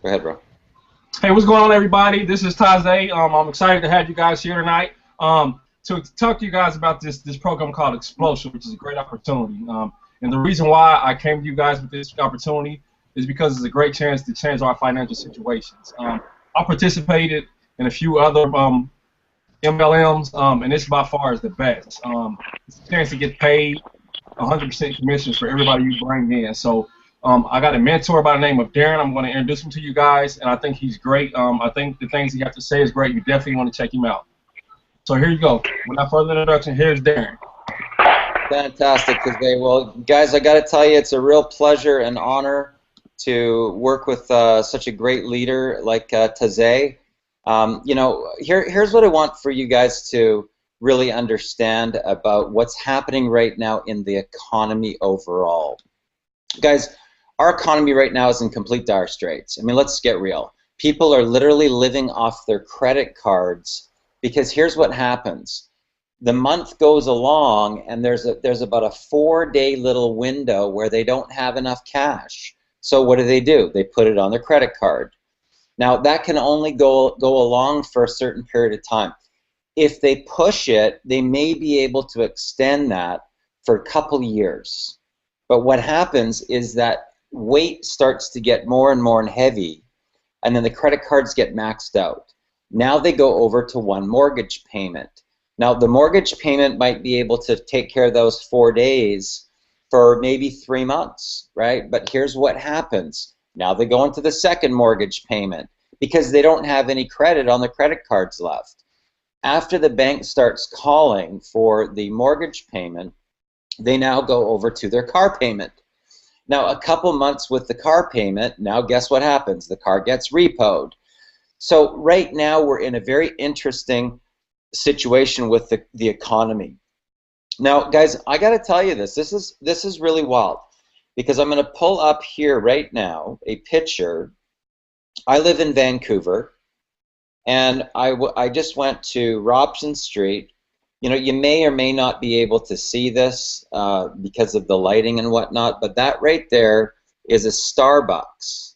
Go ahead, bro. Hey, what's going on, everybody? This is Taze. I'm excited to have you guys here tonight to talk to you guys about this program called Explosion, which is a great opportunity. And the reason why I came to you guys with this opportunity is because it's a great chance to change our financial situations. I participated in a few other MLMs, and this by far is the best. It's a chance to get paid 100% commissions for everybody you bring in. So I got a mentor by the name of Darren. I'm going to introduce him to you guys, and I think he's great. I think the things he has to say is great. You definitely want to check him out. So here you go. Without further introduction, here's Darren. Fantastic, Taze. Well, guys, I got to tell you, it's a real pleasure and honor to work with such a great leader like Taze. Here's what I want for you guys to really understand about what's happening right now in the economy overall. Guys, our economy right now is in complete dire straits. I mean, let's get real. People are literally living off their credit cards because here's what happens. The month goes along and there's about a 4-day little window where they don't have enough cash. So what do? They put it on their credit card. Now that can only go along for a certain period of time. If they push it, they may be able to extend that for a couple years. But what happens is that weight starts to get more and more heavy, and then the credit cards get maxed out. Now they go over to one mortgage payment. Now the mortgage payment might be able to take care of those 4 days for maybe 3 months, right? But here's what happens. Now they go into the second mortgage payment because they don't have any credit on the credit cards left. After the bank starts calling for the mortgage payment, they now go over to their car payment. Now a couple months with the car payment, now guess what happens? The car gets repoed. So right now we're in a very interesting situation with the economy. Now guys, I got to tell you this is really wild because I'm going to pull up here right now a picture. I live in Vancouver, and I just went to Robson Street. You know, you may or may not be able to see this because of the lighting and whatnot, but that right there is a Starbucks.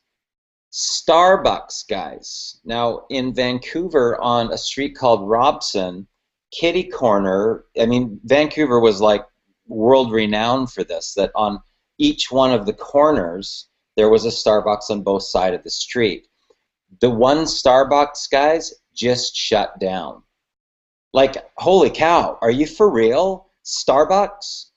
Starbucks, guys. Now, in Vancouver on a street called Robson, Kitty Corner, I mean, Vancouver was like world renowned for this, that on each one of the corners, there was a Starbucks on both sides of the street. The one Starbucks, guys, just shut down. Like, holy cow, are you for real? Starbucks?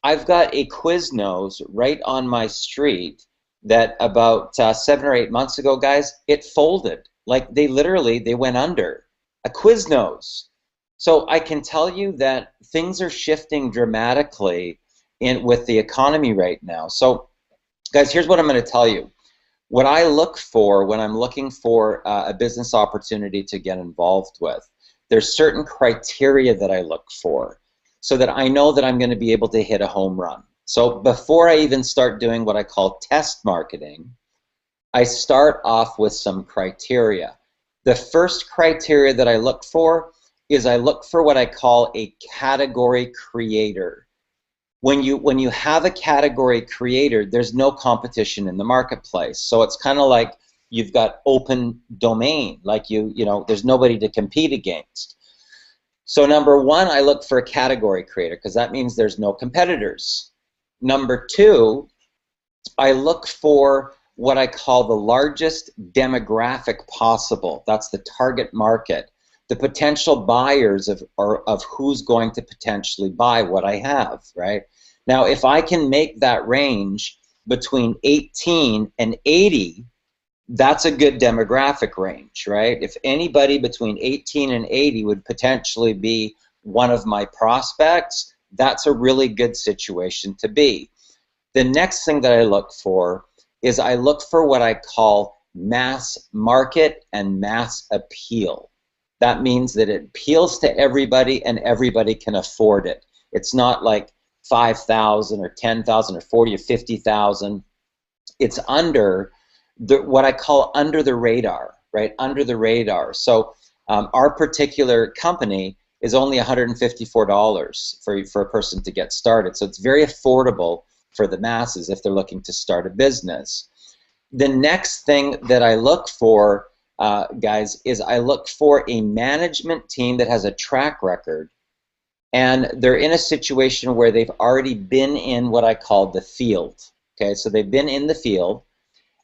I've got a Quiznos right on my street that about 7 or 8 months ago, guys, it folded. Like, they went under. A Quiznos. So I can tell you that things are shifting dramatically with the economy right now. So, guys, here's what I'm going to tell you. What I look for when I'm looking for a business opportunity to get involved with, there's certain criteria that I look for so that I know that I'm going to be able to hit a home run. So before I even start doing what I call test marketing, I start off with some criteria. The first criteria that I look for is I look for what I call a category creator. When you have a category creator, there's no competition in the marketplace. So it's kind of like you've got open domain, like you know, there's nobody to compete against. So number one, I look for a category creator because that means there's no competitors. Number two, I look for what I call the largest demographic possible. That's the target market, the potential buyers of who's going to potentially buy what I have, right? Now, if I can make that range between 18 and 80, that's a good demographic range, right? If anybody between 18 and 80 would potentially be one of my prospects, that's a really good situation to be. The next thing that I look for is I look for what I call mass market and mass appeal. That means that it appeals to everybody and everybody can afford it. It's not like 5,000 or 10,000 or 40 or 50,000. It's under what I call under the radar, right? Under the radar. So our particular company is only $154 for a person to get started. So it's very affordable for the masses if they're looking to start a business. The next thing that I look for, guys, is I look for a management team that has a track record, and they're in a situation where they've already been in what I call the field. Okay, so they've been in the field,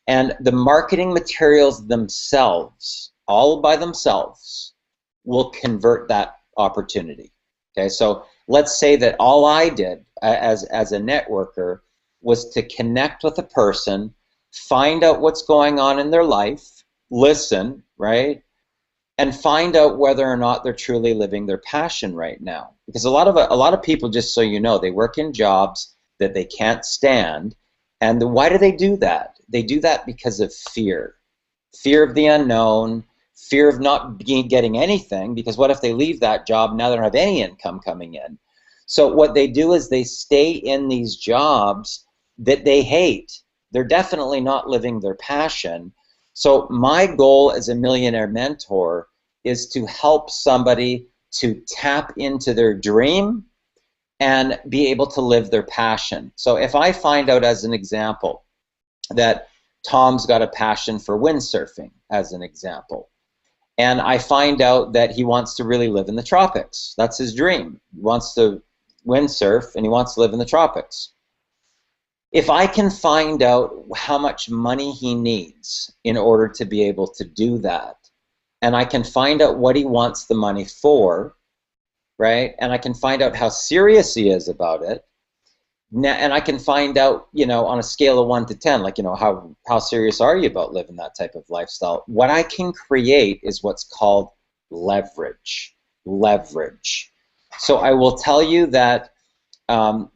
and the marketing materials themselves, all by themselves, will convert that opportunity. Okay, so let's say that all I did as a networker was to connect with a person, find out what's going on in their life, listen, right, and find out whether or not they're truly living their passion right now. Because a lot of people, just so you know, they work in jobs that they can't stand, and why do they do that? They do that because of fear. Fear of the unknown, fear of not getting anything, because what if they leave that job, now they don't have any income coming in? So what they do is they stay in these jobs that they hate. They're definitely not living their passion. So my goal as a millionaire mentor is to help somebody to tap into their dream and be able to live their passion. So if I find out, as an example, that Tom's got a passion for windsurfing, as an example, and I find out that he wants to really live in the tropics. That's his dream. He wants to windsurf and he wants to live in the tropics. If I can find out how much money he needs in order to be able to do that, and I can find out what he wants the money for, right, and I can find out how serious he is about it, and I can find out, you know, on a scale of 1 to 10, like, you know, how serious are you about living that type of lifestyle? What I can create is what's called leverage. Leverage. So I will tell you that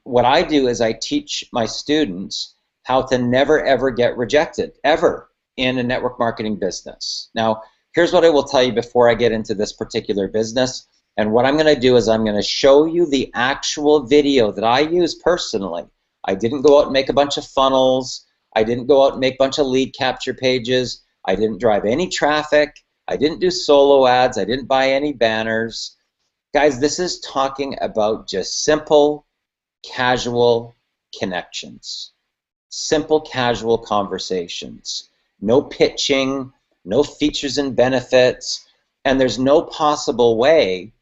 what I do is I teach my students how to never ever get rejected, ever, in a network marketing business. Now, here's what I will tell you before I get into this particular business. And what I'm going to do is I'm going to show you the actual video that I use personally. I didn't go out and make a bunch of funnels. I didn't go out and make a bunch of lead capture pages. I didn't drive any traffic. I didn't do solo ads. I didn't buy any banners. Guys, this is talking about just simple, casual connections. Simple, casual conversations. No pitching, no features and benefits, and there's no possible way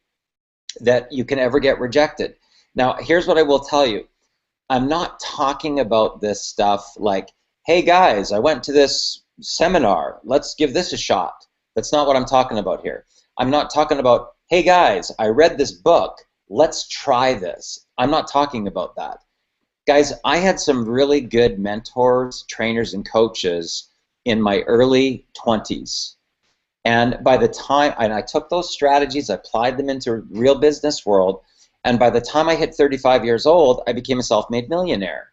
that you can ever get rejected. Now, here's what I will tell you. I'm not talking about this stuff like, hey guys, I went to this seminar, let's give this a shot. That's not what I'm talking about here. I'm not talking about, hey guys, I read this book, let's try this. I'm not talking about that. Guys, I had some really good mentors, trainers, and coaches in my early 20s. And by the time, and I took those strategies, I applied them into real business world, and by the time I hit 35 years old, I became a self-made millionaire.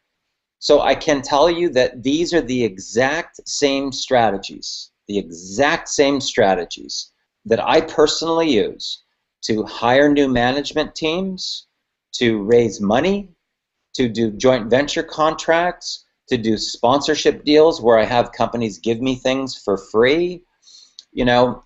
So I can tell you that these are the exact same strategies, that I personally use to hire new management teams, to raise money, to do joint venture contracts, to do sponsorship deals where I have companies give me things for free, you know,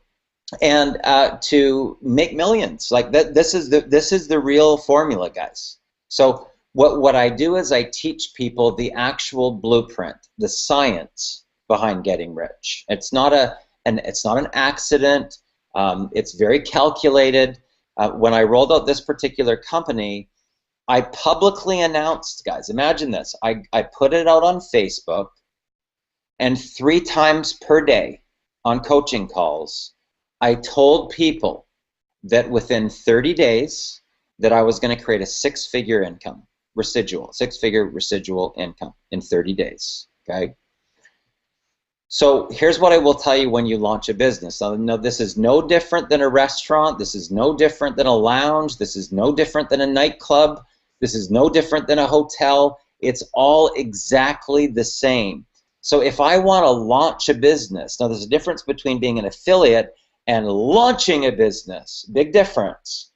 and to make millions. Like that, this is the real formula, guys. So what I do is I teach people the actual blueprint, the science behind getting rich. It's not an accident. It's very calculated. When I rolled out this particular company, I publicly announced, guys, imagine this. I put it out on Facebook, and 3 times per day on coaching calls, I told people that within 30 days that I was going to create a 6-figure income, residual, 6-figure residual income in 30 days, okay? So here's what I will tell you when you launch a business. Now, no, this is no different than a restaurant. This is no different than a lounge. This is no different than a nightclub. This is no different than a hotel. It's all exactly the same. So if I want to launch a business, now there's a difference between being an affiliate and launching a business, big difference.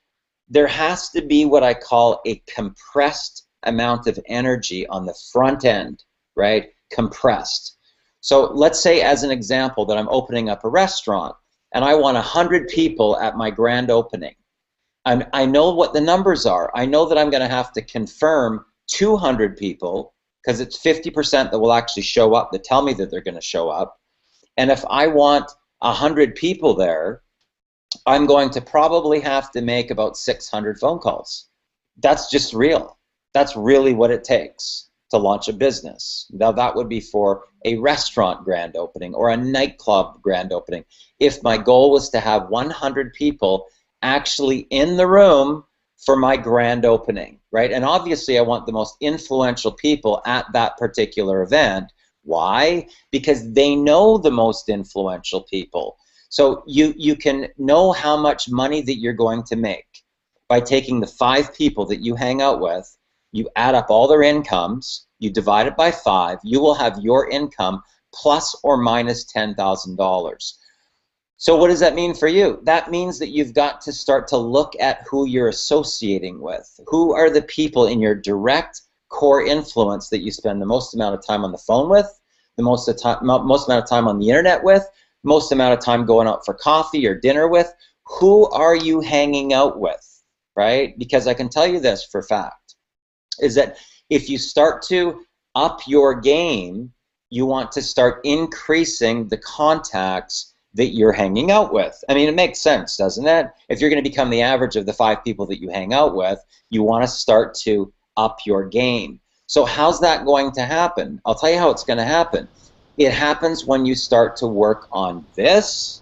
There has to be what I call a compressed amount of energy on the front end, right? Compressed. So let's say, as an example, that I'm opening up a restaurant and I want 100 people at my grand opening. I know what the numbers are. I know that I'm going to have to confirm 200 people because it's 50% that will actually show up, that tell me that they're going to show up. And if I want 100 people there, I'm going to probably have to make about 600 phone calls. That's just real. That's really what it takes to launch a business. Now that would be for a restaurant grand opening or a nightclub grand opening. If my goal was to have 100 people actually in the room for my grand opening, right? And obviously I want the most influential people at that particular event. Why? Because they know the most influential people. So you can know how much money that you're going to make by taking the 5 people that you hang out with, you add up all their incomes, you divide it by 5, you will have your income plus or minus $10,000. So what does that mean for you? That means that you've got to start to look at who you're associating with. Who are the people in your direct core influence that you spend the most amount of time on the phone with, the most amount of time on the internet with, most amount of time going out for coffee or dinner with? Who are you hanging out with, right? Because I can tell you this for a fact, is that if you start to up your game, you want to start increasing the contacts that you're hanging out with. I mean, it makes sense, doesn't it? If you're going to become the average of the 5 people that you hang out with, you want to start to up your game. So how's that going to happen? I'll tell you how it's going to happen. It happens when you start to work on this,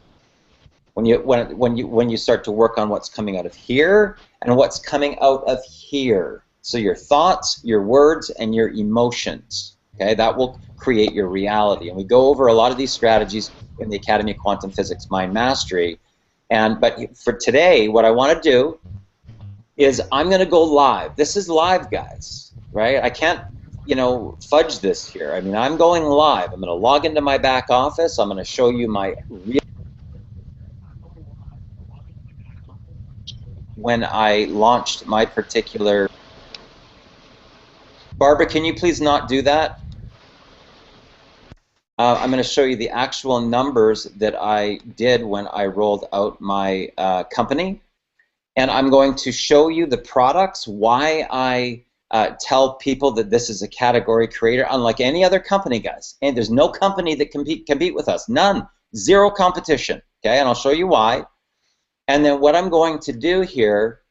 when you start to work on what's coming out of here and what's coming out of here. So your thoughts, your words, and your emotions. Okay, that will create your reality. And we go over a lot of these strategies in the Academy of Quantum Physics Mind Mastery. But for today, what I want to do is I'm going to go live. This is live, guys, right? I can't, fudge this here. I mean, I'm going live. I'm going to log into my back office. I'm going to show you my real. When I launched my particular. Barbara, can you please not do that? I'm going to show you the actual numbers that I did when I rolled out my company. And I'm going to show you the products, why I tell people that this is a category creator, unlike any other company, guys. And there's no company that can compete with us. None. Zero competition. Okay, and I'll show you why. And then what I'm going to do here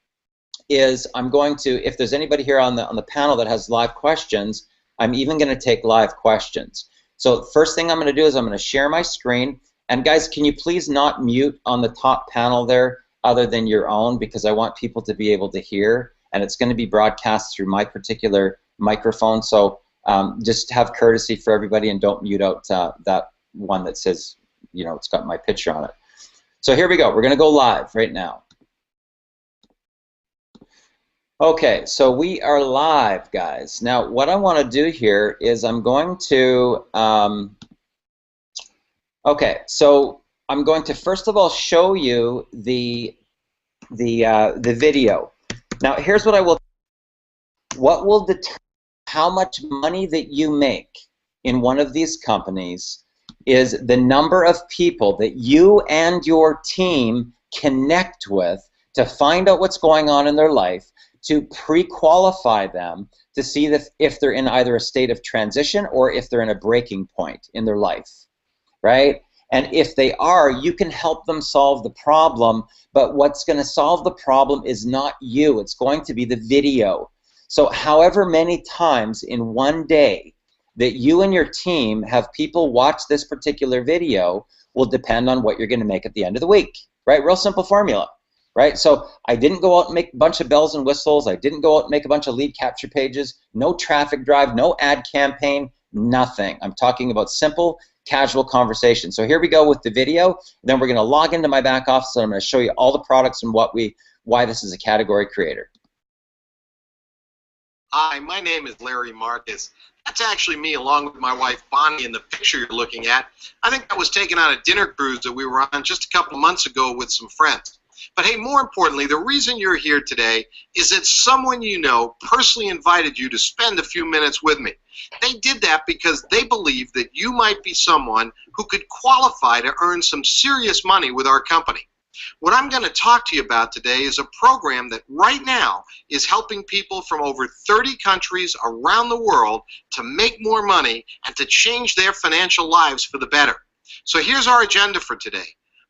is I'm going to, if there's anybody here on the panel that has live questions, I'm even going to take live questions. So first thing I'm going to do is I'm going to share my screen. And guys, can you please not mute on the top panel there other than your own, because I want people to be able to hear, and it's going to be broadcast through my particular microphone. So just have courtesy for everybody and don't mute out that one that says, it's got my picture on it. So here we go. We're going to go live right now. Okay, so we are live, guys. Now, what I want to do here is I'm going to, I'm going to first of all show you the video. Now, here's what what will determine how much money that you make in one of these companies is the number of people that you and your team connect with to find out what's going on in their life, to pre-qualify them to see if they're in either a state of transition or if they're in a breaking point in their life, right? And if they are, you can help them solve the problem, but what's going to solve the problem is not you. It's going to be the video. So however many times in one day that you and your team have people watch this particular video will depend on what you're going to make at the end of the week, right? Real simple formula. Right, so I didn't go out and make a bunch of bells and whistles. I didn't go out and make a bunch of lead capture pages. No traffic drive, no ad campaign, nothing. I'm talking about simple, casual conversation. So here we go with the video. Then we're going to log into my back office and I'm going to show you all the products and why this is a category creator. Hi, my name is Larry Marcus. That's actually me along with my wife Bonnie in the picture you're looking at. I think that was taken on a dinner cruise that we were on just a couple of months ago with some friends. But hey, more importantly, the reason you're here today is that someone you know personally invited you to spend a few minutes with me. They did that because they believe that you might be someone who could qualify to earn some serious money with our company. What I'm going to talk to you about today is a program that right now is helping people from over 30 countries around the world to make more money and to change their financial lives for the better. So here's our agenda for today.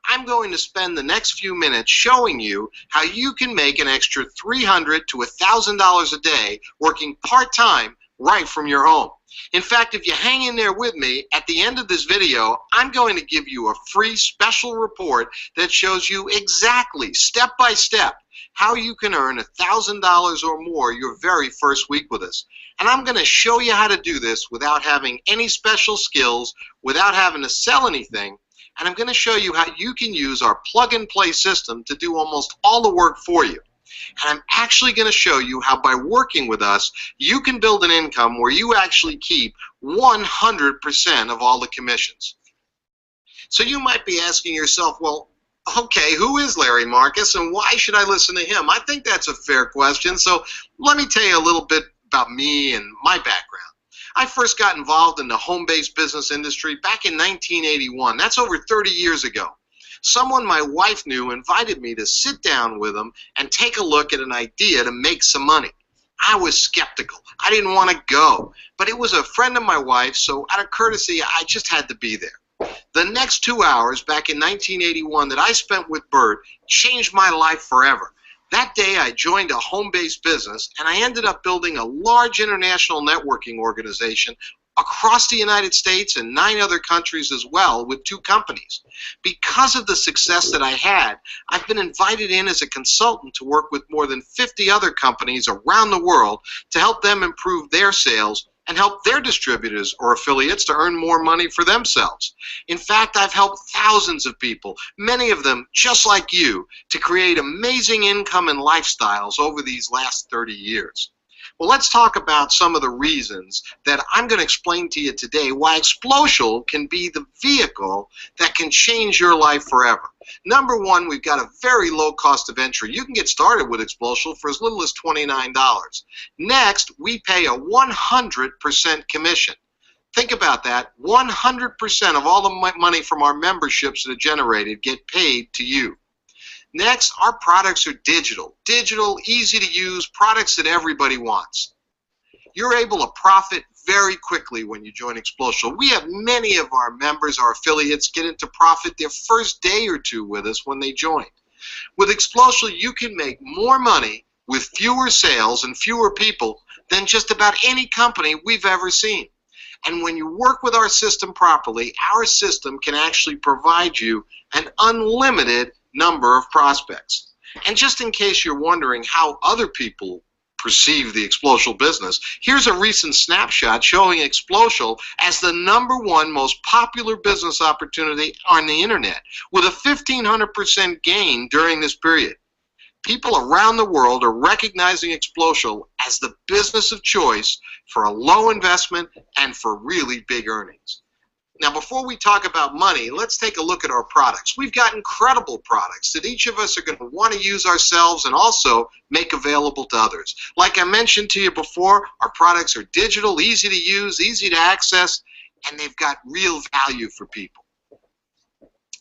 I'm going to spend the next few minutes showing you how you can make an extra $300 to $1,000 a day working part-time right from your home. In fact, if you hang in there with me, at the end of this video, I'm going to give you a free special report that shows you exactly, step by step, how you can earn $1,000 or more your very first week with us. And I'm going to show you how to do this without having any special skills, without having to sell anything. And I'm going to show you how you can use our plug-and-play system to do almost all the work for you. And I'm actually going to show you how by working with us, you can build an income where you actually keep 100% of all the commissions. So you might be asking yourself, well, okay, who is Larry Marcus and why should I listen to him? I think that's a fair question. So let me tell you a little bit about me and my background. I first got involved in the home-based business industry back in 1981. That's over 30 years ago. Someone my wife knew invited me to sit down with them and take a look at an idea to make some money. I was skeptical. I didn't want to go. But it was a friend of my wife's, so out of courtesy, I just had to be there. The next 2 hours back in 1981 that I spent with Bert changed my life forever. That day, I joined a home-based business, and I ended up building a large international networking organization across the United States and 9 other countries as well with 2 companies. Because of the success that I had, I've been invited in as a consultant to work with more than 50 other companies around the world to help them improve their sales and help their distributors or affiliates to earn more money for themselves. In fact, I've helped thousands of people, many of them just like you, to create amazing income and lifestyles over these last 30 years. Well, let's talk about some of the reasons that I'm going to explain to you today why Explocial can be the vehicle that can change your life forever. Number one, we've got a very low cost of entry. You can get started with Explocial for as little as $29. Next, we pay a 100% commission. Think about that. 100% of all the money from our memberships that are generated get paid to you. Next, our products are digital. Digital, easy to use, products that everybody wants. You're able to profit very quickly when you join Explocial. We have many of our members, our affiliates, get into profit their first day or 2 with us when they join. With Explocial, you can make more money with fewer sales and fewer people than just about any company we've ever seen. And when you work with our system properly, our system can actually provide you an unlimited number of prospects. And just in case you're wondering how other people perceive the Explocial business, here's a recent snapshot showing Explocial as the #1 most popular business opportunity on the internet, with a 1,500% gain during this period. People around the world are recognizing Explocial as the business of choice for a low investment and for really big earnings. Now, before we talk about money, let's take a look at our products. We've got incredible products that each of us are going to want to use ourselves and also make available to others. Like I mentioned to you before, our products are digital, easy to use, easy to access, and they've got real value for people.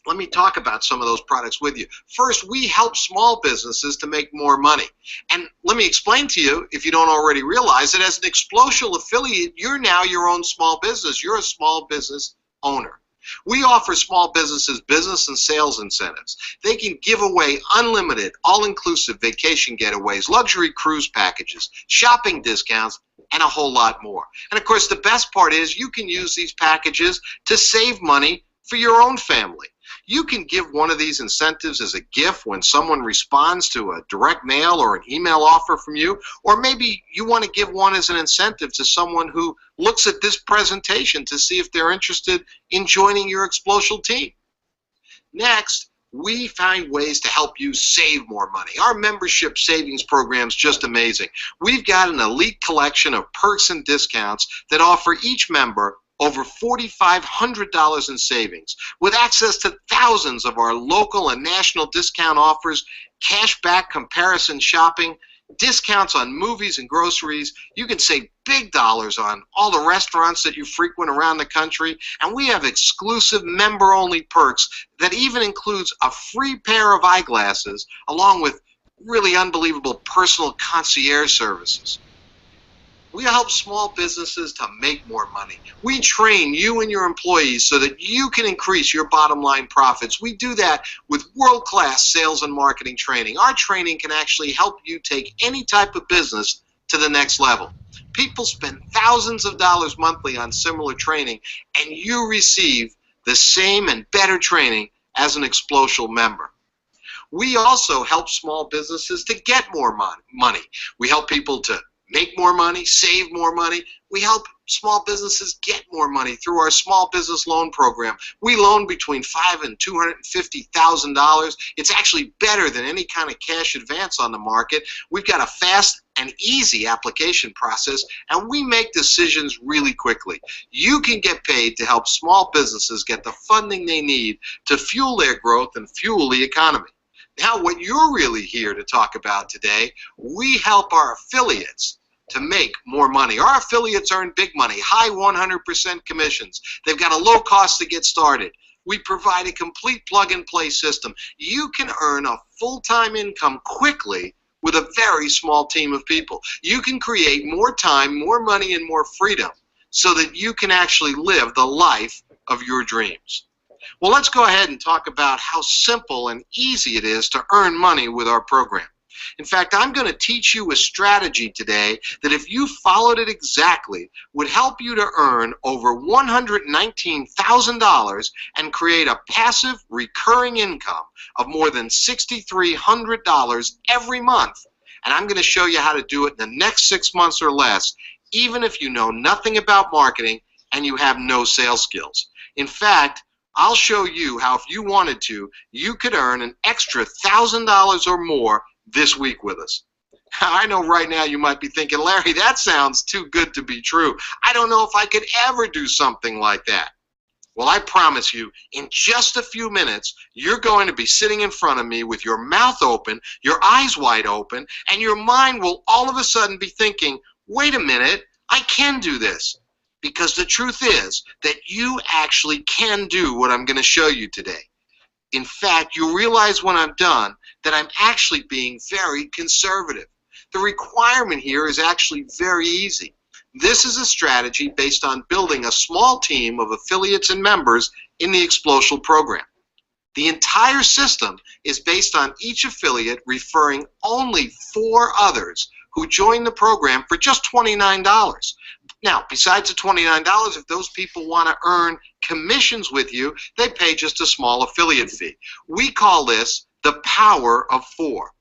Let me talk about some of those products with you. First, we help small businesses to make more money. And let me explain to you, if you don't already realize it, as an Explocial affiliate, you're now your own small business. You're a small business owner. We offer small businesses business and sales incentives. They can give away unlimited, all-inclusive vacation getaways, luxury cruise packages, shopping discounts, and a whole lot more. And of course, the best part is you can use these packages to save money for your own family. You can give one of these incentives as a gift when someone responds to a direct mail or an email offer from you, or maybe you want to give one as an incentive to someone who looks at this presentation to see if they're interested in joining your Explocial team. Next, we find ways to help you save more money. Our membership savings program is just amazing. We've got an elite collection of perks and discounts that offer each member over $4,500 in savings, with access to thousands of our local and national discount offers, cash back comparison shopping, discounts on movies and groceries. You can save big dollars on all the restaurants that you frequent around the country. And we have exclusive member-only perks that even includes a free pair of eyeglasses along with really unbelievable personal concierge services. We help small businesses to make more money. We train you and your employees so that you can increase your bottom line profits. We do that with world-class sales and marketing training. Our training can actually help you take any type of business to the next level. People spend thousands of dollars monthly on similar training, and you receive the same and better training as an Explosial member. We also help small businesses to get more money. We help people to make more money, save more money. We help small businesses get more money through our small business loan program. We loan between $5,000 and $250,000. It's actually better than any kind of cash advance on the market. We've got a fast and easy application process, and we make decisions really quickly. You can get paid to help small businesses get the funding they need to fuel their growth and fuel the economy. Now, what you're really here to talk about today, we help our affiliates to make more money. Our affiliates earn big money, high 100% commissions. They've got a low cost to get started. We provide a complete plug-and-play system. You can earn a full-time income quickly with a very small team of people. You can create more time, more money, and more freedom so that you can actually live the life of your dreams. Well, let's go ahead and talk about how simple and easy it is to earn money with our program. In fact, I'm going to teach you a strategy today that if you followed it exactly would help you to earn over $119,000 and create a passive recurring income of more than $6,300 every month. And I'm going to show you how to do it in the next 6 months or less, even if you know nothing about marketing and you have no sales skills. In fact, I'll show you how if you wanted to, you could earn an extra $1,000 or more this week with us. I know right now you might be thinking, Larry, that sounds too good to be true. I don't know if I could ever do something like that. Well, I promise you, in just a few minutes, you're going to be sitting in front of me with your mouth open, your eyes wide open, and your mind will all of a sudden be thinking, wait a minute, I can do this. Because the truth is that you actually can do what I'm going to show you today. In fact, you'll realize when I'm done that I'm actually being very conservative. The requirement here is actually very easy. This is a strategy based on building a small team of affiliates and members in the Explosial program. The entire system is based on each affiliate referring only 4 others who join the program for just $29. Now, besides the $29, if those people want to earn commissions with you, they pay just a small affiliate fee. We call this the power of 4.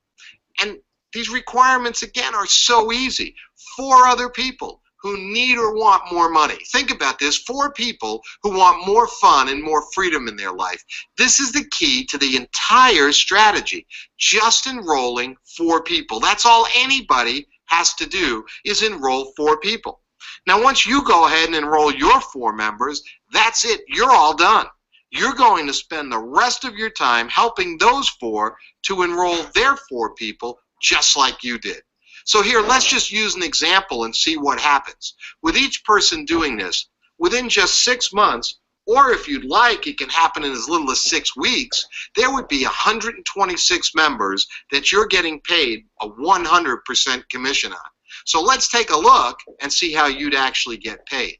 And these requirements, again, are so easy. 4 other people who need or want more money. Think about this, 4 people who want more fun and more freedom in their life. This is the key to the entire strategy, just enrolling 4 people. That's all anybody has to do is enroll 4 people. Now, once you go ahead and enroll your 4 members, that's it. You're all done. You're going to spend the rest of your time helping those 4 to enroll their 4 people just like you did. So here, let's just use an example and see what happens. With each person doing this, within just 6 months, or if you'd like, it can happen in as little as 6 weeks, there would be 126 members that you're getting paid a 100% commission on. So let's take a look and see how you'd actually get paid.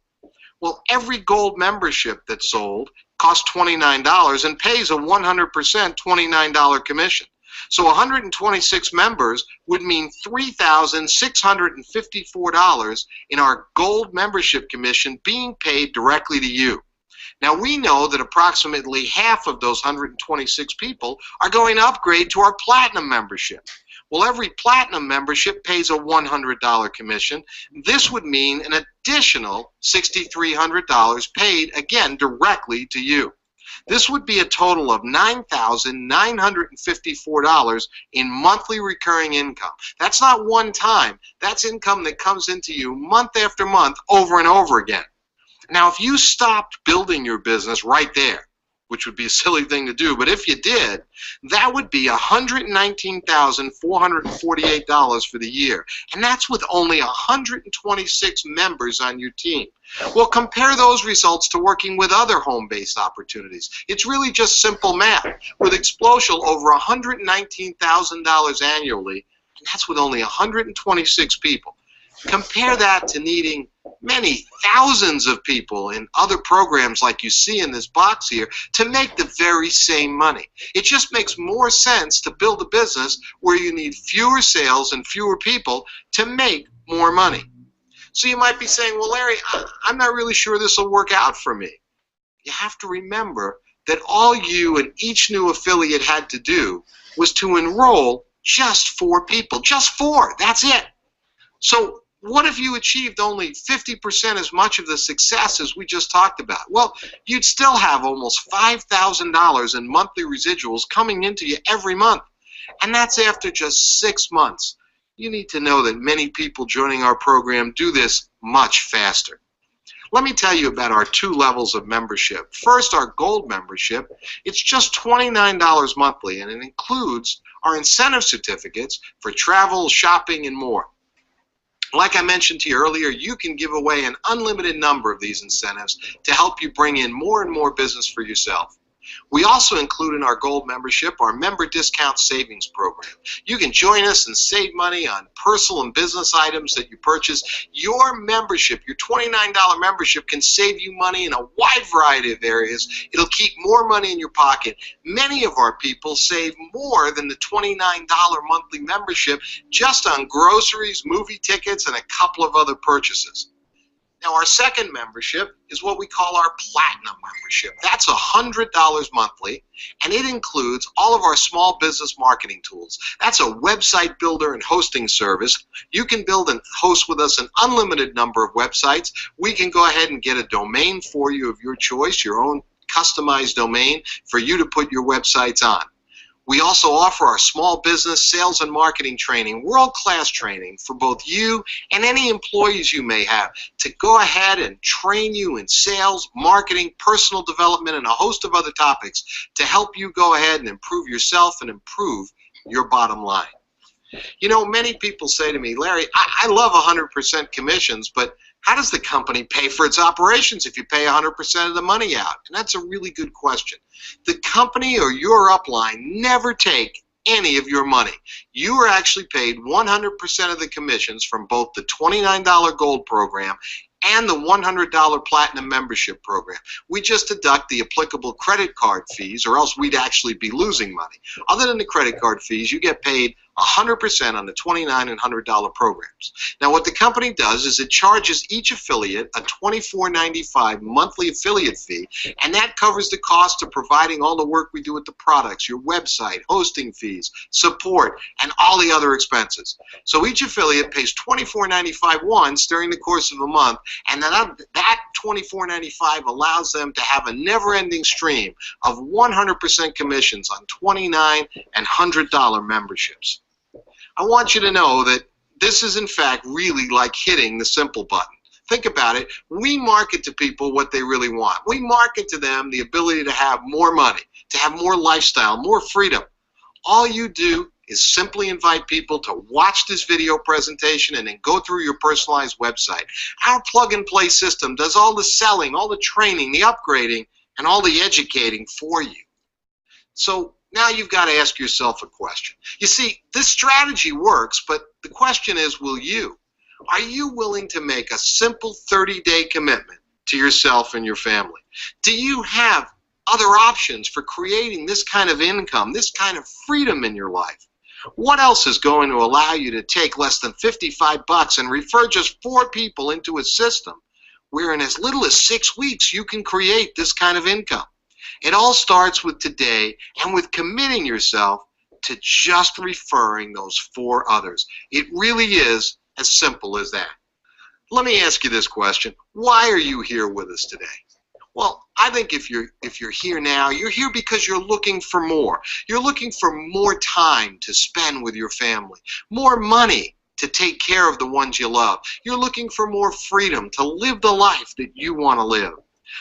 Well, every gold membership that's sold costs $29 and pays a 100% $29 commission. So 126 members would mean $3,654 in our gold membership commission being paid directly to you. Now, we know that approximately half of those 126 people are going to upgrade to our platinum membership. Well, every platinum membership pays a $100 commission. This would mean an additional $6,300 paid, again, directly to you. This would be a total of $9,954 in monthly recurring income. That's not one time. That's income that comes into you month after month over and over again. Now, if you stopped building your business right there, which would be a silly thing to do, but if you did, that would be $119,448 for the year. And that's with only 126 members on your team. Well, compare those results to working with other home-based opportunities. It's really just simple math. With Explocial, over $119,000 annually, and that's with only 126 people. Compare that to needing many thousands of people in other programs like you see in this box here to make the very same money. It just makes more sense to build a business where you need fewer sales and fewer people to make more money. So you might be saying, well, Larry, I'm not really sure this will work out for me. You have to remember that all you and each new affiliate had to do was to enroll just 4 people. Just 4. That's it. So what if you achieved only 50% as much of the success as we just talked about? Well, you'd still have almost $5,000 in monthly residuals coming into you every month. And that's after just 6 months. You need to know that many people joining our program do this much faster. Let me tell you about our 2 levels of membership. First, our Gold membership. It's just $29 monthly, and it includes our incentive certificates for travel, shopping, and more. Like I mentioned to you earlier, you can give away an unlimited number of these incentives to help you bring in more and more business for yourself. We also include in our Gold membership our member discount savings program. You can join us and save money on personal and business items that you purchase. Your membership, your $29 membership, can save you money in a wide variety of areas. It'll keep more money in your pocket. Many of our people save more than the $29 monthly membership just on groceries, movie tickets, and a couple of other purchases. Now, our second membership is what we call our Platinum membership. That's $100 monthly, and it includes all of our small business marketing tools. That's a website builder and hosting service. You can build and host with us an unlimited number of websites. We can go ahead and get a domain for you of your choice, your own customized domain for you to put your websites on. We also offer our small business sales and marketing training, world-class training for both you and any employees you may have to go ahead and train you in sales, marketing, personal development, and a host of other topics to help you go ahead and improve yourself and improve your bottom line. You know, many people say to me, Larry, I love 100% commissions, but how does the company pay for its operations if you pay 100% of the money out? And that's a really good question. The company or your upline never take any of your money. You are actually paid 100% of the commissions from both the $29 Gold program and the $100 Platinum membership program. We just deduct the applicable credit card fees, or else we'd actually be losing money. Other than the credit card fees, you get paid 100% on the $29 and $100 programs. Now, what the company does is it charges each affiliate a $24.95 monthly affiliate fee, and that covers the cost of providing all the work we do with the products, your website, hosting fees, support, and all the other expenses. So each affiliate pays $24.95 once during the course of a month, and that $24.95 allows them to have a never-ending stream of 100% commissions on $29 and $100 memberships. I want you to know that this is in fact really like hitting the simple button. Think about it. We market to people what they really want. We market to them the ability to have more money, to have more lifestyle, more freedom. All you do is simply invite people to watch this video presentation and then go through your personalized website. Our plug-and-play system does all the selling, all the training, the upgrading, and all the educating for you. So now you've got to ask yourself a question. You see, this strategy works, but the question is, will you? Are you willing to make a simple 30-day commitment to yourself and your family? Do you have other options for creating this kind of income, this kind of freedom in your life? What else is going to allow you to take less than $55 and refer just 4 people into a system where in as little as 6 weeks you can create this kind of income? It all starts with today and with committing yourself to just referring those 4 others. It really is as simple as that. Let me ask you this question. Why are you here with us today? Well, I think if you're here now, you're here because you're looking for more. You're looking for more time to spend with your family, more money to take care of the ones you love. You're looking for more freedom to live the life that you want to live.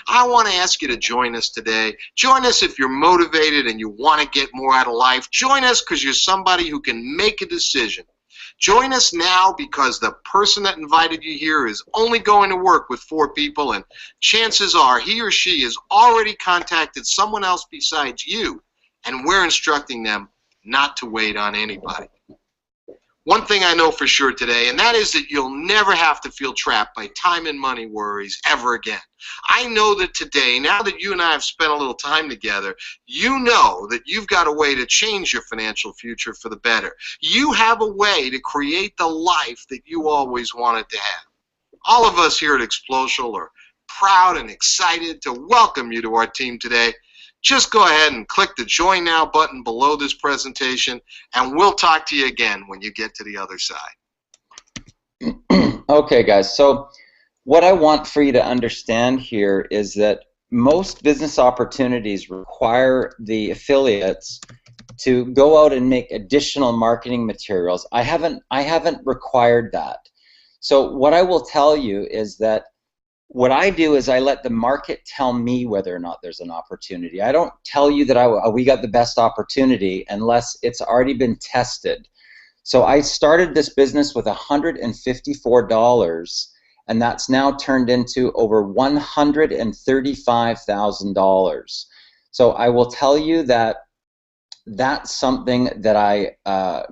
I want to ask you to join us today. Join us if you're motivated and you want to get more out of life. Join us because you're somebody who can make a decision. Join us now because the person that invited you here is only going to work with 4 people, and chances are he or she has already contacted someone else besides you, and we're instructing them not to wait on anybody. One thing I know for sure today, and that is that you'll never have to feel trapped by time and money worries ever again. I know that today, now that you and I have spent a little time together, you know that you've got a way to change your financial future for the better. You have a way to create the life that you always wanted to have. All of us here at Explocial are proud and excited to welcome you to our team today. Just go ahead and click the Join Now button below this presentation, and we'll talk to you again when you get to the other side. Okay, guys, so what I want for you to understand here is that most business opportunities require the affiliates to go out and make additional marketing materials. I haven't required that. So what I will tell you is that what I do is I let the market tell me whether or not there's an opportunity. I don't tell you that we got the best opportunity unless it's already been tested. So I started this business with $154, and that's now turned into over $135,000. So I will tell you that that's something that I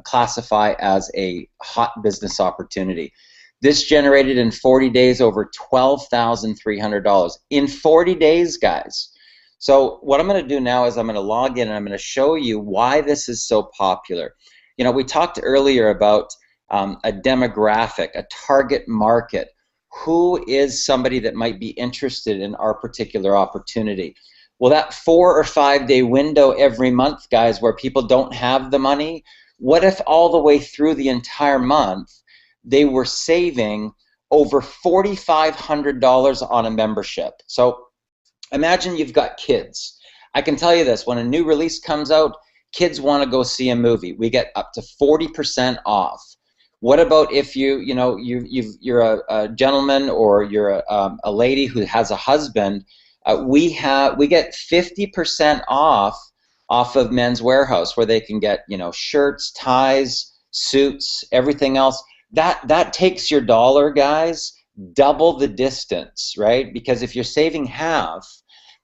classify as a hot business opportunity. This generated in 40 days over $12,300 in 40 days, guys. So what I'm going to do now is I'm going to log in and I'm going to show you why this is so popular. You know, we talked earlier about a demographic, a target market. Who is somebody that might be interested in our particular opportunity? Well, that 4 or 5 day window every month, guys, where people don't have the money, what if all the way through the entire month they were saving over $4,500 on a membership? So imagine you've got kids. I can tell you this, when a new release comes out, kids want to go see a movie. We get up to 40% off. What about if you're a gentleman or you're a lady who has a husband? We get 50% off of Men's Warehouse, where they can get, you know, shirts, ties, suits, everything else. That takes your dollar, guys, double the distance, right? Because if you're saving half,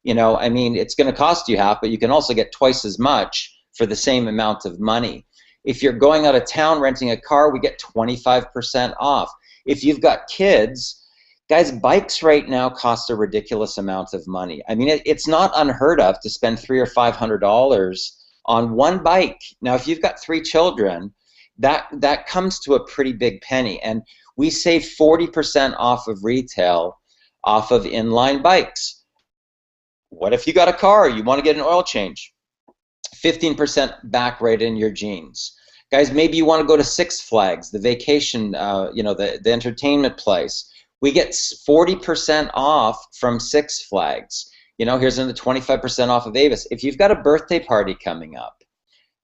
you know, I mean, it's going to cost you half, but you can also get twice as much for the same amount of money. If you're going out of town renting a car, we get 25% off. If you've got kids, guys, bikes right now cost a ridiculous amount of money. I mean, it's not unheard of to spend $300 or $500 on one bike. Now, if you've got 3 children, that comes to a pretty big penny, and we save 40% off of retail off of inline bikes. What if you got a car, you want to get an oil change? 15% back right in your jeans. Guys, maybe you want to go to Six Flags, the vacation, you know, the entertainment place. We get 40% off from Six Flags. You know, here's another 25% off of Avis. If you've got a birthday party coming up,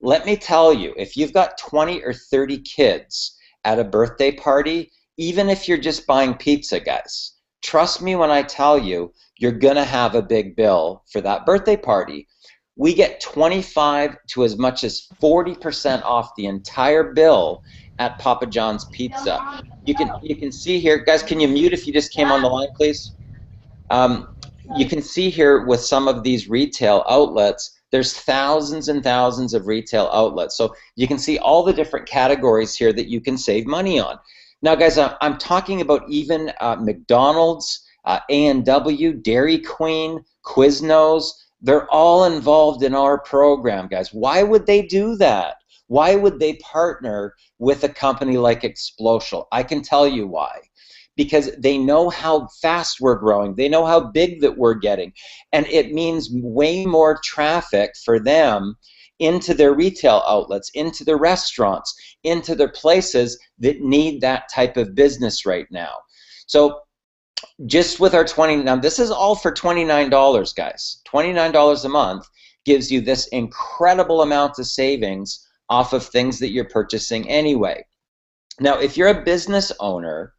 let me tell you, if you've got 20 or 30 kids at a birthday party, even if you're just buying pizza, guys, trust me when I tell you, you're going to have a big bill for that birthday party. We get 25 to as much as 40% off the entire bill at Papa John's Pizza. You can see here, guys, can you mute if you just came on the line, please? You can see here with some of these retail outlets, there's thousands and thousands of retail outlets. So you can see all the different categories here that you can save money on. Now, guys, I'm talking about even McDonald's, A&W, Dairy Queen, Quiznos. They're all involved in our program, guys. Why would they do that? Why would they partner with a company like Explocial? I can tell you why. Because they know how fast we're growing. They know how big that we're getting. And it means way more traffic for them into their retail outlets, into their restaurants, into their places that need that type of business right now. So just with our now this is all for $29, guys. $29 a month gives you this incredible amount of savings off of things that you're purchasing anyway. Now, if you're a business owner,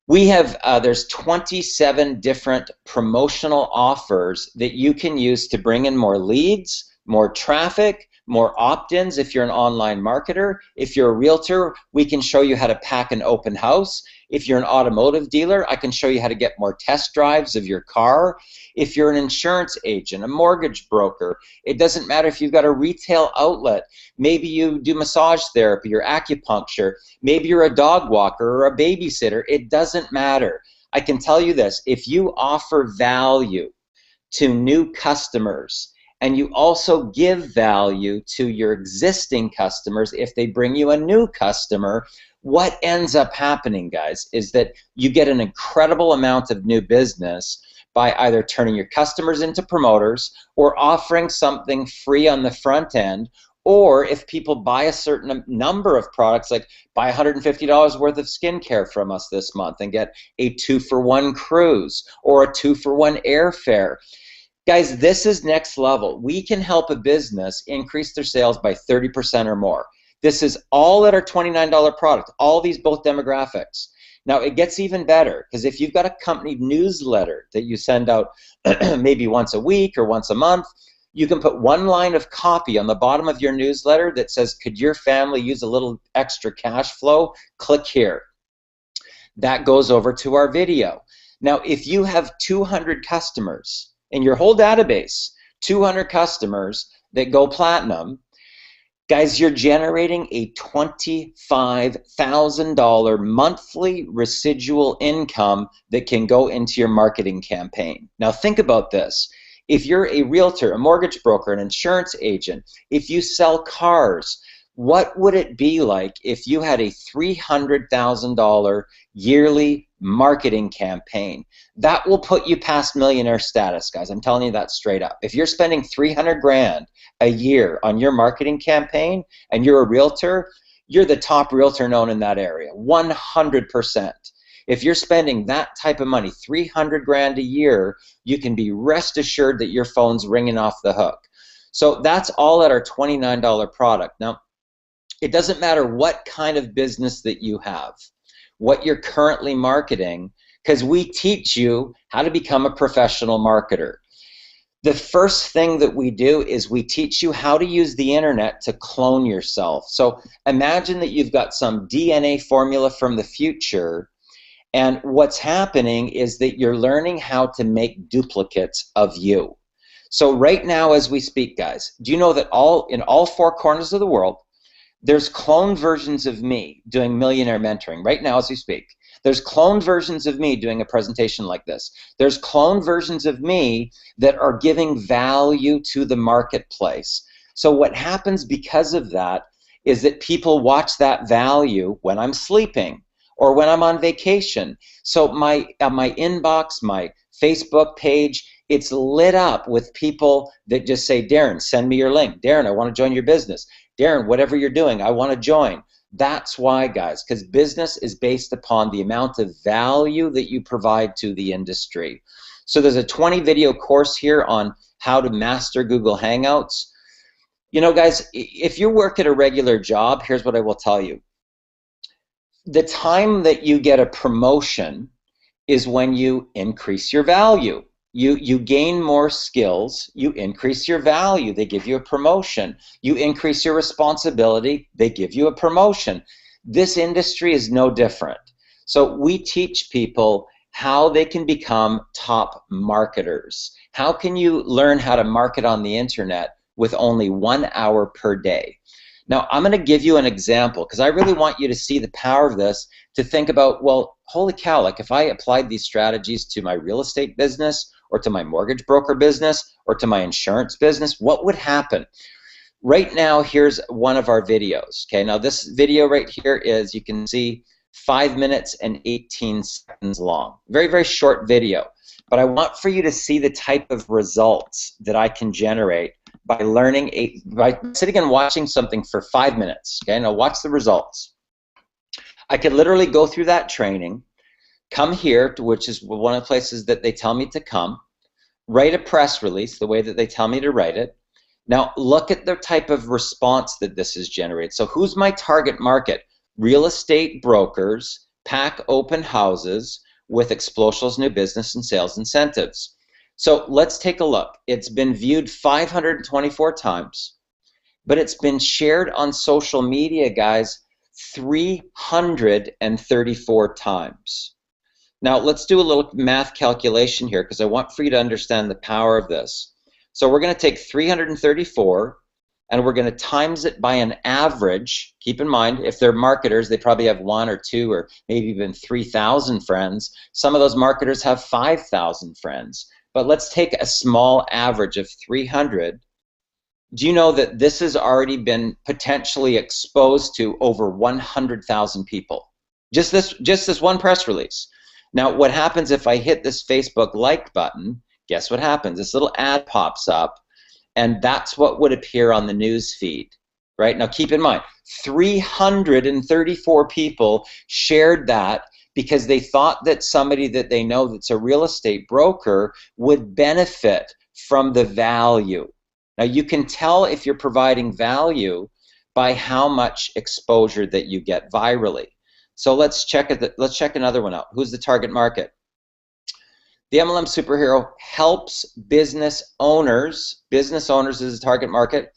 We have, there's 27 different promotional offers that you can use to bring in more leads, more traffic, more opt-ins if you're an online marketer. If you're a realtor, we can show you how to pack an open house. If you're an automotive dealer, I can show you how to get more test drives of your car. If you're an insurance agent, a mortgage broker, it doesn't matter if you've got a retail outlet. Maybe you do massage therapy or acupuncture. Maybe you're a dog walker or a babysitter. It doesn't matter. I can tell you this, if you offer value to new customers, and you also give value to your existing customers if they bring you a new customer, what ends up happening, guys, is that you get an incredible amount of new business by either turning your customers into promoters or offering something free on the front end, or if people buy a certain number of products, like buy $150 worth of skincare from us this month and get a 2-for-1 cruise or a 2-for-1 airfare. Guys, this is next level. We can help a business increase their sales by 30% or more. This is all at our $29 product, all these both demographics. Now, it gets even better, because if you've got a company newsletter that you send out maybe once a week or once a month, you can put one line of copy on the bottom of your newsletter that says, could your family use a little extra cash flow? Click here. That goes over to our video. Now, if you have 200 customers, in your whole database, 200 customers that go platinum, guys, you're generating a $25,000 monthly residual income that can go into your marketing campaign. Now think about this. If you're a realtor, a mortgage broker, an insurance agent, if you sell cars, what would it be like if you had a $300,000 yearly marketing campaign? That will put you past millionaire status, guys. I'm telling you that straight up. If you're spending 300 grand a year on your marketing campaign and you're a realtor, you're the top realtor known in that area, 100%. If you're spending that type of money, 300 grand a year, you can be rest assured that your phone's ringing off the hook. So that's all at our $29 product. Now, it doesn't matter what kind of business that you have, what you're currently marketing, because we teach you how to become a professional marketer. The first thing that we do is we teach you how to use the internet to clone yourself. So imagine that you've got some DNA formula from the future, and what's happening is that you're learning how to make duplicates of you. So right now as we speak, guys, do you know that in all 4 corners of the world, there's cloned versions of me doing millionaire mentoring right now as we speak. There's cloned versions of me doing a presentation like this. There's cloned versions of me that are giving value to the marketplace. So what happens because of that is that people watch that value when I'm sleeping or when I'm on vacation. So my inbox, my Facebook page, it's lit up with people that just say, Darren, send me your link. Darren, I want to join your business. Darren, whatever you're doing, I want to join. That's why, guys, because business is based upon the amount of value that you provide to the industry. So there's a 20-video course here on how to master Google Hangouts. You know, guys, if you work at a regular job, here's what I will tell you. The time that you get a promotion is when you increase your value. You gain more skills, you increase your value, they give you a promotion. You increase your responsibility, they give you a promotion. This industry is no different. So we teach people how they can become top marketers. How can you learn how to market on the internet with only 1 hour per day? Now, I'm going to give you an example because I really want you to see the power of this, to think about, well, holy cow, like if I applied these strategies to my real estate business or to my mortgage broker business or to my insurance business, what would happen? Right now, here's one of our videos. Okay, now this video right here is, you can see, 5 minutes and 18 seconds long. Very, very short video. But I want for you to see the type of results that I can generate by by sitting and watching something for 5 minutes. Okay, now watch the results. I could literally go through that training, come here, which is one of the places that they tell me to come, write a press release the way that they tell me to write it. Now look at the type of response that this has generated. So who's my target market? Real estate brokers pack open houses with Explocial's new business and sales incentives. So let's take a look. It's been viewed 524 times, but it's been shared on social media, guys, 334 times. Now, let's do a little math calculation here because I want for you to understand the power of this. So we're going to take 334 and we're going to times it by an average. Keep in mind, if they're marketers, they probably have 1 or 2 or maybe even 3,000 friends. Some of those marketers have 5,000 friends. But let's take a small average of 300. Do you know that this has already been potentially exposed to over 100,000 people? Just this one press release. Now, what happens if I hit this Facebook like button? Guess what happens? This little ad pops up, and that's what would appear on the news feed, right? Now, keep in mind, 334 people shared that because they thought that somebody that they know that's a real estate broker would benefit from the value. Now, you can tell if you're providing value by how much exposure that you get virally. So let's check another one out. Who's the target market? The MLM Superhero helps business owners is the target market,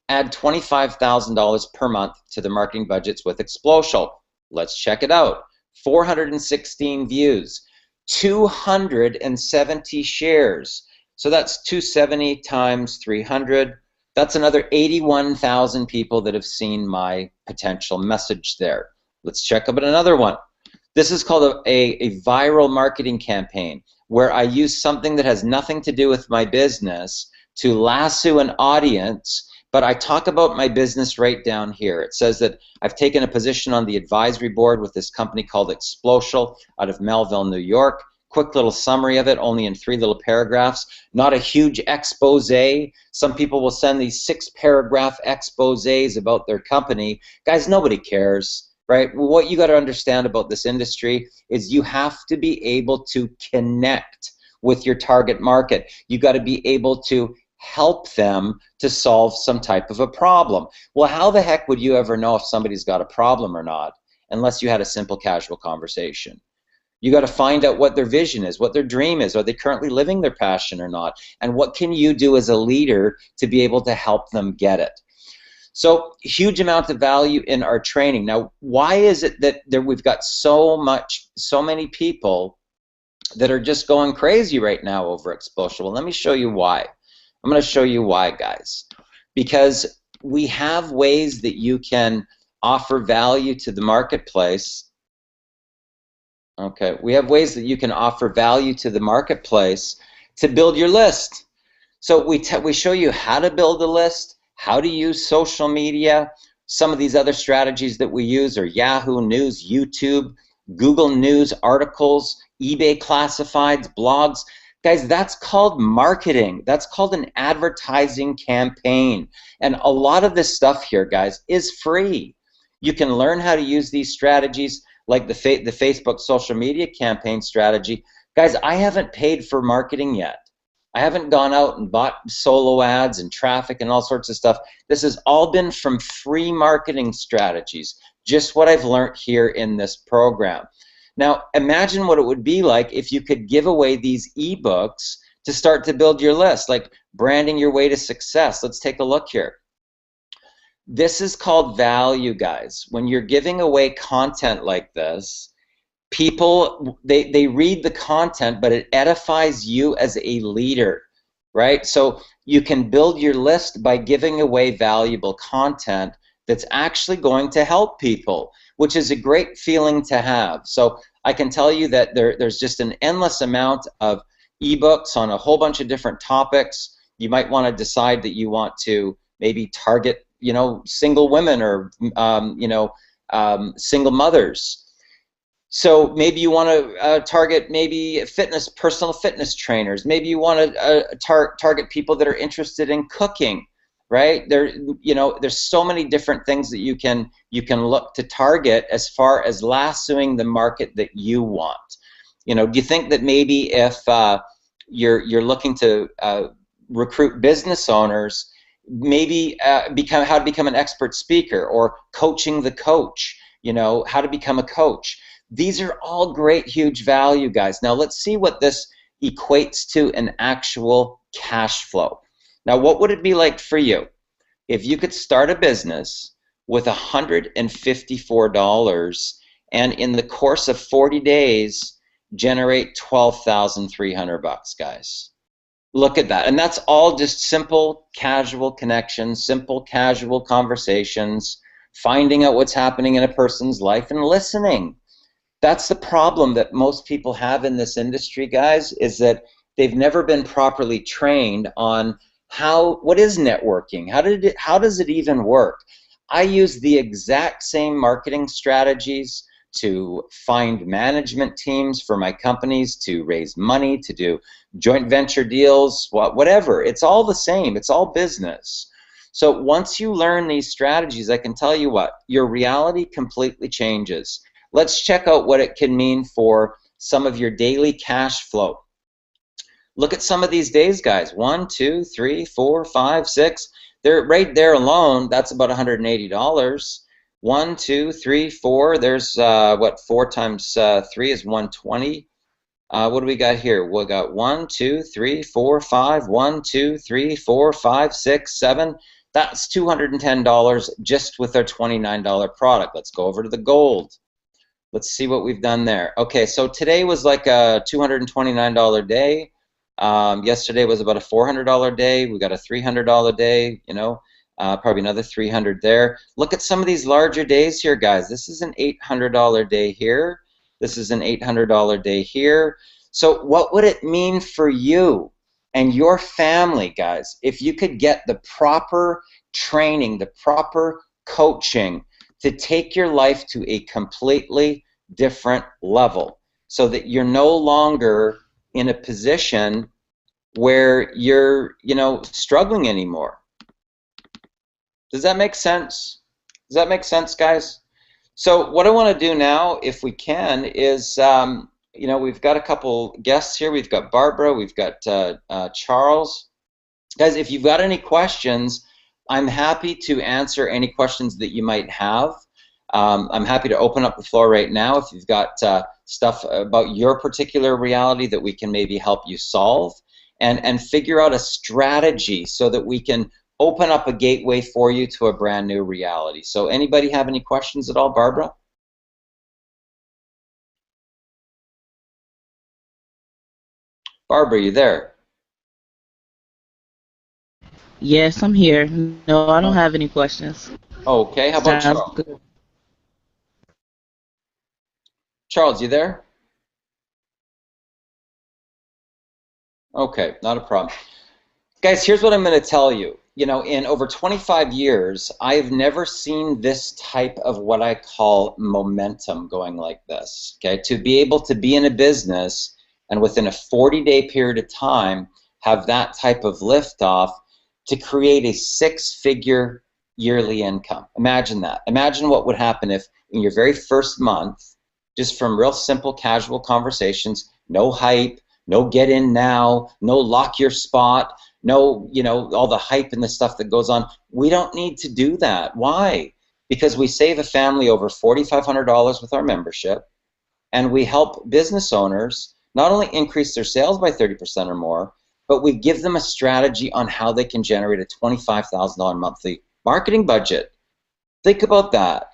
add $25,000 per month to their marketing budgets with Explocial. Let's check it out. 416 views, 270 shares. So that's 270 times 300. That's another 81,000 people that have seen my potential message there. Let's check out another one. This is called a viral marketing campaign where I use something that has nothing to do with my business to lasso an audience, but I talk about my business right down here. It says that I've taken a position on the advisory board with this company called Explocial out of Melville, New York. Quick little summary of it, only in 3 little paragraphs. Not a huge expose. Some people will send these 6-paragraph exposés about their company. Guys, nobody cares, right? What you got to understand about this industry is you have to be able to connect with your target market. You got to be able to help them to solve some type of a problem. Well, how the heck would you ever know if somebody's got a problem or not unless you had a simple casual conversation? You got to find out what their vision is, what their dream is. Are they currently living their passion or not? And what can you do as a leader to be able to help them get it? So, huge amount of value in our training. Now, why is it that we've got so many people that are just going crazy right now over Explocial? Well, let me show you why. I'm going to show you why, guys. Because we have ways that you can offer value to the marketplace. Okay, we have ways that you can offer value to the marketplace to build your list. So we show you how to build a list, how to use social media. Some of these other strategies that we use are Yahoo News, YouTube, Google News articles, eBay classifieds, blogs. Guys, that's called marketing. That's called an advertising campaign. And a lot of this stuff here, guys, is free. You can learn how to use these strategies like the Facebook social media campaign strategy. Guys, I haven't paid for marketing yet. I haven't gone out and bought solo ads and traffic and all sorts of stuff. This has all been from free marketing strategies, just what I've learned here in this program. Now, imagine what it would be like if you could give away these ebooks to start to build your list, like branding your way to success. Let's take a look here. This is called value, guys. When you're giving away content like this, people, they read the content, but it edifies you as a leader, right? So you can build your list by giving away valuable content that's actually going to help people, which is a great feeling to have. So I can tell you that there's just an endless amount of ebooks on a whole bunch of different topics. You might want to decide that you want to maybe target, single women or, single mothers. So maybe you want to target maybe personal fitness trainers. Maybe you want to target people that are interested in cooking, right? There's so many different things that you can look to target as far as lassoing the market that you want. Do you think that maybe if you're looking to recruit business owners, maybe how to become an expert speaker or coaching the coach, how to become a coach. These are all great, huge value, guys. Now let's see what this equates to in actual cash flow. Now, what would it be like for you if you could start a business with $154 and in the course of 40 days generate $12,300, guys? Look at that. And that's all just simple, casual connections, simple, casual conversations, finding out what's happening in a person's life and listening. That's the problem that most people have in this industry, guys, is that they've never been properly trained on what is networking? How does it even work? I use the exact same marketing strategies to find management teams for my companies, to raise money, to do joint venture deals, whatever. It's all the same. It's all business. So once you learn these strategies, I can tell you what, your reality completely changes. Let's check out what it can mean for some of your daily cash flow. Look at some of these days, guys. 1, 2, 3, 4, 5, 6. They're right there alone. That's about $180. 1, 2, 3, 4. There's what? 4 times 3 is 120. What do we got here? We got 1, 2, 3, 4, 5. 1, 2, 3, 4, 5, 6, 7. That's $210 just with our $29 product. Let's go over to the gold. Let's see what we've done there. Okay, so today was like a $229 day. Yesterday was about a $400 day. We got a $300 day, you know, probably another $300 there. Look at some of these larger days here, guys. This is an $800 day here. This is an $800 day here. So what would it mean for you and your family, guys, if you could get the proper training, the proper coaching to take your life to a completely different level so that you're no longer in a position where you're, you know, struggling anymore? Does that make sense? Does that make sense, guys? So what I want to do now, if we can, is, you know, we've got a couple guests here. We've got Barbara. We've got Charles. Guys, if you've got any questions, I'm happy to answer any questions that you might have. I'm happy to open up the floor right now if you've got stuff about your particular reality that we can maybe help you solve and figure out a strategy so that we can open up a gateway for you to a brand new reality. So anybody have any questions at all? Barbara? Barbara, you there? Yes, I'm here. No, I don't have any questions. Okay, how about Sounds Charles? good. Charles, you there? Okay, not a problem. Guys, here's what I'm going to tell you. You know, in over 25 years, I've never seen this type of what I call momentum going like this. Okay, to be able to be in a business and within a 40-day period of time have that type of liftoff to create a 6-figure yearly income. Imagine that. Imagine what would happen if in your very first month, just from real simple casual conversations, no hype, no get in now, no lock your spot, no, you know, all the hype and the stuff that goes on. We don't need to do that. Why? Because we save a family over $4,500 with our membership, and we help business owners not only increase their sales by 30% or more, but we give them a strategy on how they can generate a $25,000 monthly marketing budget. Think about that.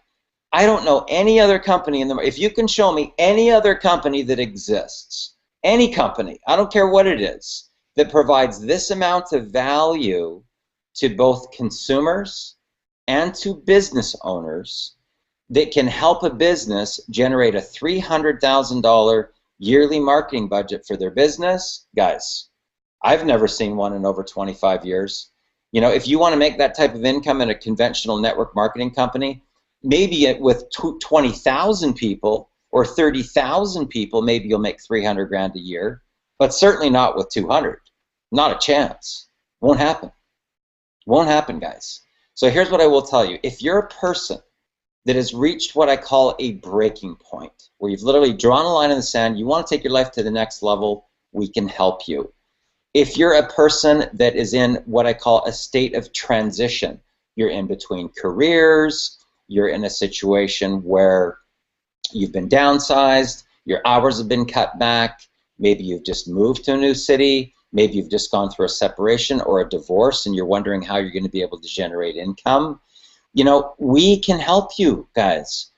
I don't know any other company in the market. If you can show me any other company that exists, any company, I don't care what it is, that provides this amount of value to both consumers and to business owners that can help a business generate a $300,000 yearly marketing budget for their business, guys, I've never seen one in over 25 years. You know, if you want to make that type of income in a conventional network marketing company, maybe with 20,000 people or 30,000 people, maybe you'll make 300 grand a year, but certainly not with 200. Not a chance. Won't happen. Won't happen, guys. So here's what I will tell you. If you're a person that has reached what I call a breaking point, where you've literally drawn a line in the sand, you want to take your life to the next level, we can help you. If you're a person that is in what I call a state of transition, you're in between careers, you're in a situation where you've been downsized, your hours have been cut back, maybe you've just moved to a new city, maybe you've just gone through a separation or a divorce and you're wondering how you're going to be able to generate income. You know, we can help you guys.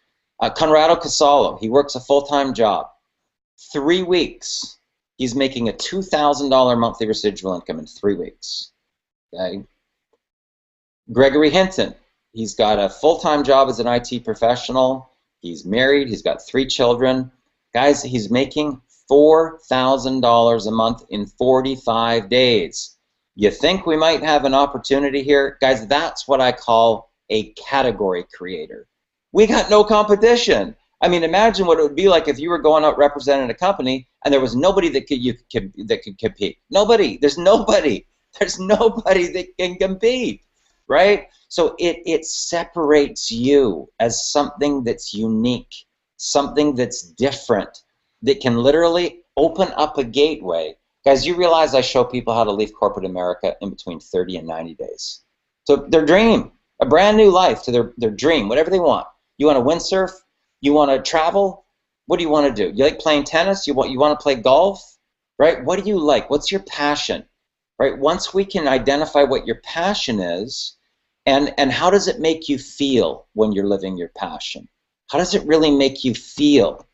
Conrado Casalo, he works a full-time job. 3 weeks, he's making a $2,000 monthly residual income in 3 weeks. Okay. Gregory Hinton, he's got a full-time job as an IT professional. He's married. He's got 3 children. Guys, he's making $4,000 a month in 45 days. You think we might have an opportunity here? Guys, that's what I call a category creator. We got no competition. I mean, imagine what it would be like if you were going out representing a company and there was nobody that could compete. Nobody. There's nobody. There's nobody that can compete, right? So it separates you as something that's unique, something that's different, that can literally open up a gateway. Guys, you realize I show people how to leave corporate America in between 30 and 90 days. So their dream, a brand new life to their dream, whatever they want. You want to windsurf? You want to travel? What do you want to do? You like playing tennis? You want to play golf? Right? What do you like? What's your passion? Right? Once we can identify what your passion is, and how does it make you feel when you're living your passion? How does it really make you feel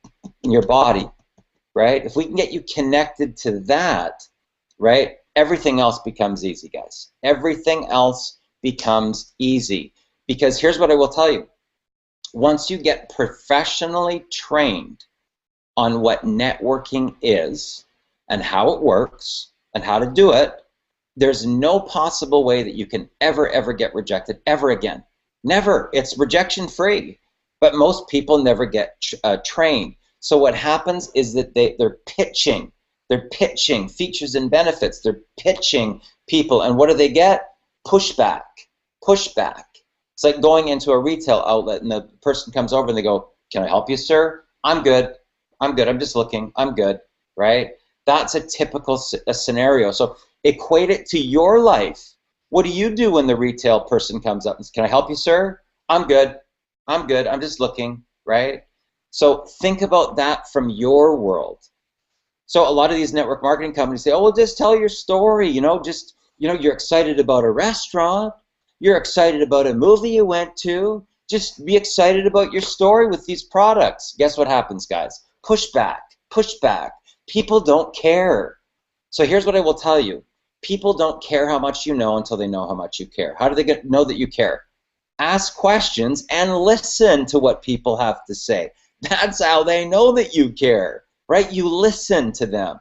in your body? Right? If we can get you connected to that, right, everything else becomes easy, guys. Everything else becomes easy. Because here's what I will tell you. Once you get professionally trained on what networking is and how it works and how to do it, there's no possible way that you can ever get rejected ever again. Never. It's rejection free. But most people never get trained. So what happens is that they're pitching. They're pitching features and benefits. They're pitching people. And what do they get? Pushback. Pushback. It's like going into a retail outlet and the person comes over and they go, "Can I help you, sir?" "I'm good. I'm good. I'm just looking. I'm good." Right? That's a typical scenario. So equate it to your life. What do you do when the retail person comes up and says, "Can I help you, sir?" "I'm good. I'm good. I'm just looking." Right? So think about that from your world. So a lot of these network marketing companies say, "Oh, well, just tell your story. You're excited about a restaurant. You're excited about a movie you went to. Just be excited about your story with these products." Guess what happens, guys? Pushback. Pushback. People don't care. So here's what I will tell you. People don't care how much you know until they know how much you care. How do they know that you care? Ask questions and listen to what people have to say. That's how they know that you care, right? You listen to them.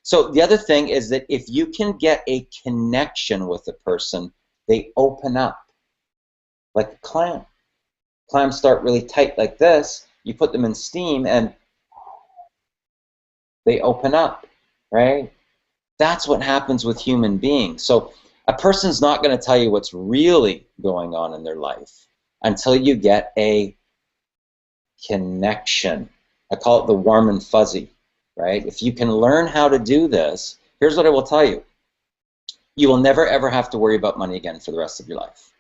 So the other thing is that if you can get a connection with a person, they open up like a clam. Clams start really tight like this. You put them in steam and they open up, right? That's what happens with human beings. So a person's not going to tell you what's really going on in their life until you get a connection. I call it the warm and fuzzy, right? If you can learn how to do this, here's what I will tell you. You will never ever have to worry about money again for the rest of your life.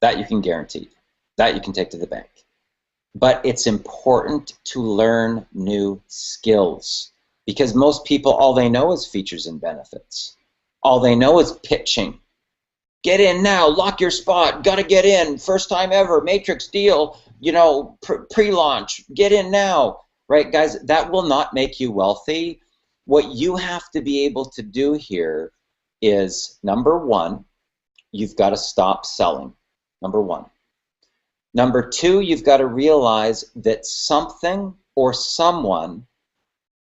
That you can guarantee. That you can take to the bank. But it's important to learn new skills because most people, all they know is features and benefits. All they know is pitching. Get in now, lock your spot, gotta get in, first time ever, matrix deal, pre-launch, get in now. Right, guys, that will not make you wealthy. What you have to be able to do here is, number one, you've got to stop selling. Number one. Number two, you've got to realize that something or someone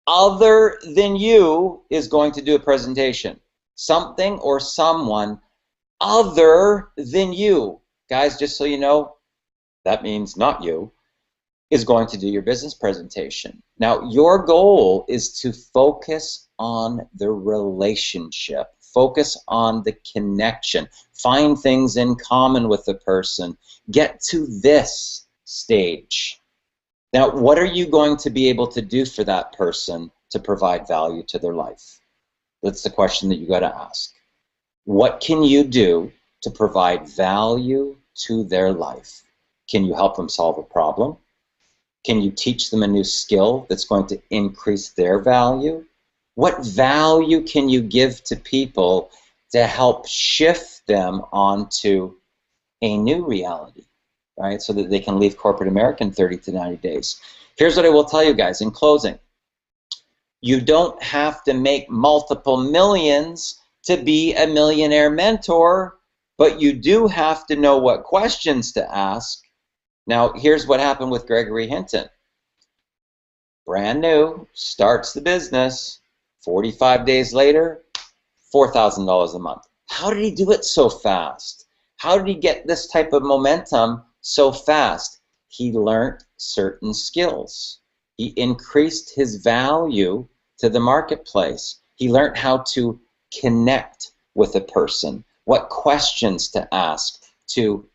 other than you is going to do a presentation. Something or someone other than you. Guys, just so you know, that means not you, is going to do your business presentation. Now, your goal is to focus on the relationship. Focus on the connection. Find things in common with the person. Get to this stage. Now, what are you going to be able to do for that person to provide value to their life? That's the question that you got to ask. What can you do to provide value to their life? Can you help them solve a problem? Can you teach them a new skill that's going to increase their value? What value can you give to people to help shift them onto a new reality, right? So that they can leave corporate America in 30 to 90 days. Here's what I will tell you guys in closing. You don't have to make multiple millions to be a millionaire mentor, but you do have to know what questions to ask. Now, here's what happened with Gregory Hinton. Brand new, starts the business, 45 days later, $4,000 a month. How did he do it so fast? How did he get this type of momentum so fast? He learned certain skills. He increased his value to the marketplace. He learned how to connect with a person, what questions to ask to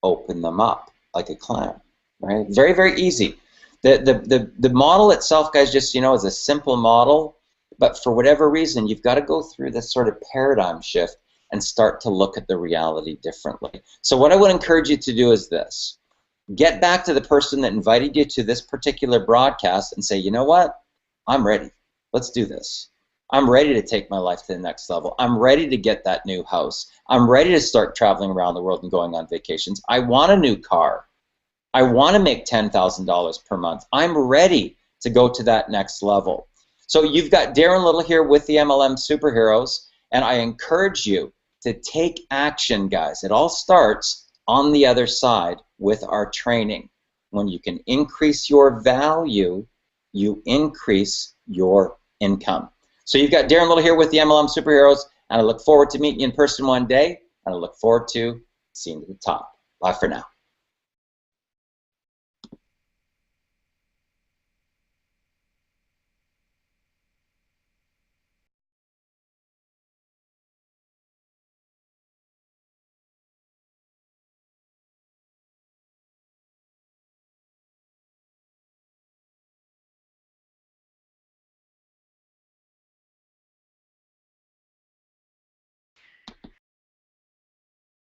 open them up like a clam, right? Very, very easy. The model itself, guys, just, is a simple model, but for whatever reason, you've got to go through this sort of paradigm shift and start to look at the reality differently. So what I would encourage you to do is this. Get back to the person that invited you to this particular broadcast and say, you know what? I'm ready. Let's do this. I'm ready to take my life to the next level. I'm ready to get that new house. I'm ready to start traveling around the world and going on vacations. I want a new car. I want to make $10,000 per month. I'm ready to go to that next level. So you've got Darren Little here with the MLM Superheroes, and I encourage you to take action, guys. It all starts on the other side with our training. When you can increase your value, you increase your income. So you've got Darren Little here with the MLM Superheroes, and I look forward to meeting you in person one day, and I look forward to seeing you at the top. Bye for now.